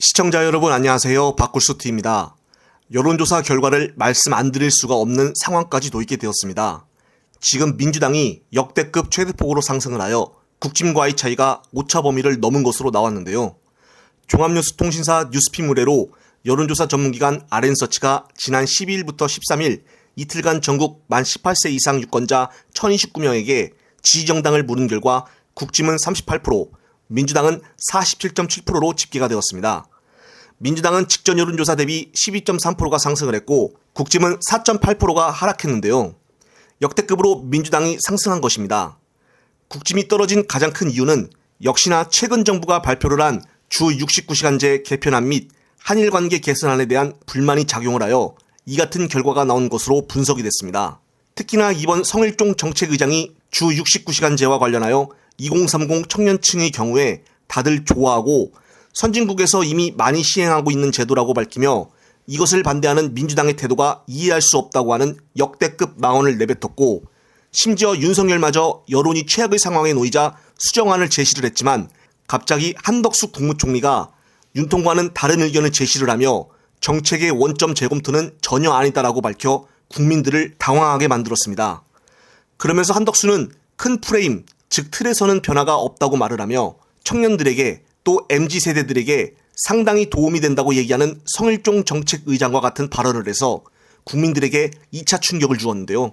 시청자 여러분 안녕하세요. 박굴수T입니다. 여론조사 결과를 말씀 안 드릴 수가 없는 상황까지 놓이게 되었습니다. 지금 민주당이 역대급 최대폭으로 상승을 하여 국짐과의 차이가 오차 범위를 넘은 것으로 나왔는데요. 종합뉴스통신사 뉴스픽 의뢰로 여론조사 전문기관 RN서치가 지난 12일부터 13일 이틀간 전국 만 18세 이상 유권자 1029명에게 지지정당을 물은 결과 국짐은 38%, 민주당은 47.7%로 집계가 되었습니다. 민주당은 직전 여론조사 대비 12.3%가 상승을 했고 국짐은 4.8%가 하락했는데요. 역대급으로 민주당이 상승한 것입니다. 국짐이 떨어진 가장 큰 이유는 역시나 최근 정부가 발표를 한 주 69시간제 개편안 및 한일 관계 개선안에 대한 불만이 작용을 하여 이 같은 결과가 나온 것으로 분석이 됐습니다. 특히나 이번 성일종 정책의장이 주 69시간제와 관련하여 2030 청년층의 경우에 다들 좋아하고 선진국에서 이미 많이 시행하고 있는 제도라고 밝히며 이것을 반대하는 민주당의 태도가 이해할 수 없다고 하는 역대급 망언을 내뱉었고 심지어 윤석열마저 여론이 최악의 상황에 놓이자 수정안을 제시를 했지만 갑자기 한덕수 국무총리가 윤통과는 다른 의견을 제시를 하며 정책의 원점 재검토는 전혀 아니다라고 밝혀 국민들을 당황하게 만들었습니다. 그러면서 한덕수는 큰 프레임, 즉 틀에서는 변화가 없다고 말을 하며 청년들에게 또 MZ세대들에게 상당히 도움이 된다고 얘기하는 성일종 정책의장과 같은 발언을 해서 국민들에게 2차 충격을 주었는데요.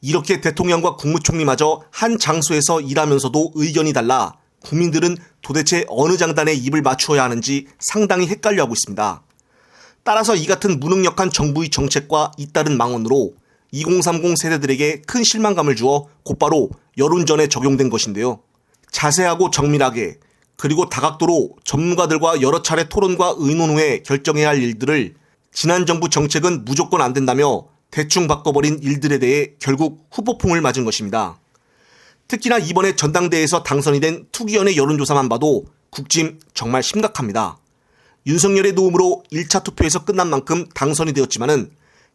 이렇게 대통령과 국무총리마저 한 장소에서 일하면서도 의견이 달라 국민들은 도대체 어느 장단에 입을 맞추어야 하는지 상당히 헷갈려하고 있습니다. 따라서 이 같은 무능력한 정부의 정책과 잇따른 망언으로 2030 세대들에게 큰 실망감을 주어 곧바로 여론전에 적용된 것인데요. 자세하고 정밀하게 그리고 다각도로 전문가들과 여러 차례 토론과 의논 후에 결정해야 할 일들을 지난 정부 정책은 무조건 안 된다며 대충 바꿔버린 일들에 대해 결국 후폭풍을 맞은 것입니다. 특히나 이번에 전당대회에서 당선이 된 투기연의 여론조사만 봐도 국짐 정말 심각합니다. 윤석열의 도움으로 1차 투표에서 끝난 만큼 당선이 되었지만은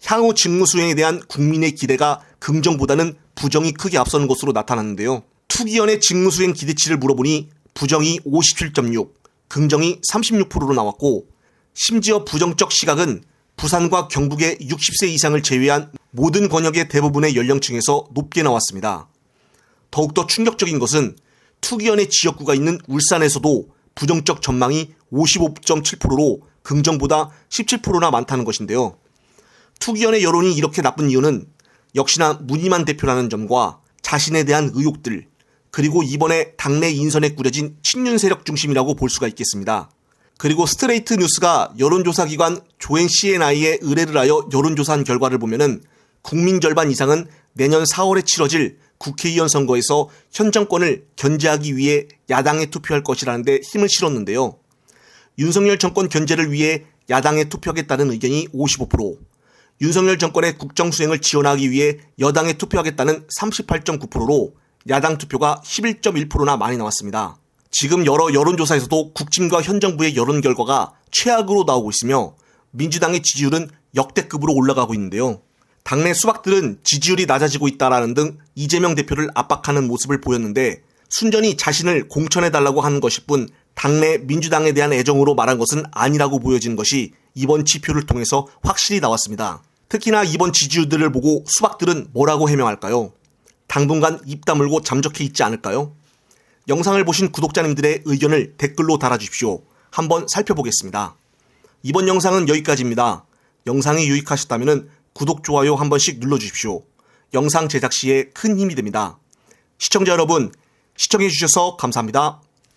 향후 직무 수행에 대한 국민의 기대가 긍정보다는 부정이 크게 앞서는 것으로 나타났는데요. 투기연의 직무 수행 기대치를 물어보니 부정이 57.6, 긍정이 36%로 나왔고 심지어 부정적 시각은 부산과 경북의 60세 이상을 제외한 모든 권역의 대부분의 연령층에서 높게 나왔습니다. 더욱더 충격적인 것은 투기연의 지역구가 있는 울산에서도 부정적 전망이 55.7%로 긍정보다 17%나 많다는 것인데요. 투기연의 여론이 이렇게 나쁜 이유는 역시나 문희만 대표라는 점과 자신에 대한 의혹들 그리고 이번에 당내 인선에 꾸려진 친윤 세력 중심이라고 볼 수가 있겠습니다. 그리고 스트레이트 뉴스가 여론조사 기관 조앤 CNI에 의뢰를 하여 여론조사한 결과를 보면은 국민 절반 이상은 내년 4월에 치러질 국회의원 선거에서 현 정권을 견제하기 위해 야당에 투표할 것이라는 데 힘을 실었는데요. 윤석열 정권 견제를 위해 야당에 투표하겠다는 의견이 55%, 윤석열 정권의 국정수행을 지원하기 위해 여당에 투표하겠다는 38.9%로 야당 투표가 11.1%나 많이 나왔습니다. 지금 여러 여론조사에서도 국짐과 현 정부의 여론 결과가 최악으로 나오고 있으며 민주당의 지지율은 역대급으로 올라가고 있는데요. 당내 수박들은 지지율이 낮아지고 있다라는 등 이재명 대표를 압박하는 모습을 보였는데 순전히 자신을 공천해달라고 하는 것일 뿐 당내 민주당에 대한 애정으로 말한 것은 아니라고 보여지는 것이 이번 지표를 통해서 확실히 나왔습니다. 특히나 이번 지지율들을 보고 수박들은 뭐라고 해명할까요? 당분간 입 다물고 잠적해 있지 않을까요? 영상을 보신 구독자님들의 의견을 댓글로 달아주십시오. 한번 살펴보겠습니다. 이번 영상은 여기까지입니다. 영상이 유익하셨다면 구독, 좋아요 한 번씩 눌러주십시오. 영상 제작 시에 큰 힘이 됩니다. 시청자 여러분, 시청해주셔서 감사합니다.